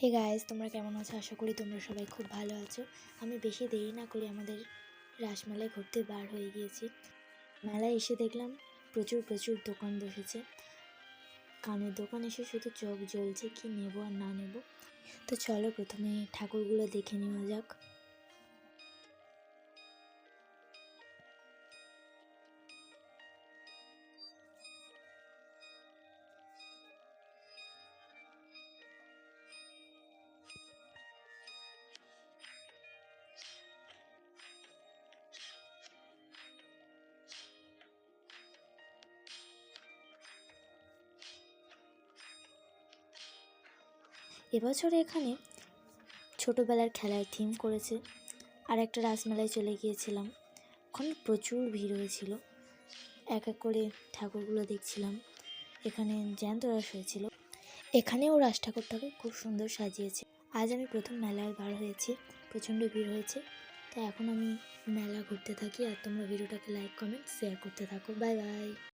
Hey guys, তোমরা কেমন আছো? আশা করি তোমরা সবাই খুব ভালো আছো। আমি বেশি দেরি না করে আমাদের রাসমেলায় ঘুরতে বার হয়ে গিয়েছি। মেলায় এসে দেখলাম প্রচুর প্রচুর দোকান বসেছে। কানের দোকান এসে শুধু চোখ জ্বলছে কি নেব আর না নেব। তো চলো প্রথমে ঠাকুরগুলো দেখে নেওয়া যাক। এবছর এখানে ছোটোবেলার খেলার থিম করেছে। আর একটা রাসমেলায় চলে গিয়েছিলাম, ওখানে প্রচুর ভিড় হয়েছিল। এক এক করে ঠাকুরগুলো দেখছিলাম। এখানে জ্যান্ত রাস হয়েছিল। এখানেও রাস ঠাকুরটাকে খুব সুন্দর সাজিয়েছে। আজ আমি প্রথম মেলায় বার হয়েছি, প্রচণ্ড ভিড় হয়েছে। তাই এখন আমি মেলা ঘুরতে থাকি, আর তোমরা ভিডিওটাকে লাইক কমেন্ট শেয়ার করতে থাকো। Bye bye.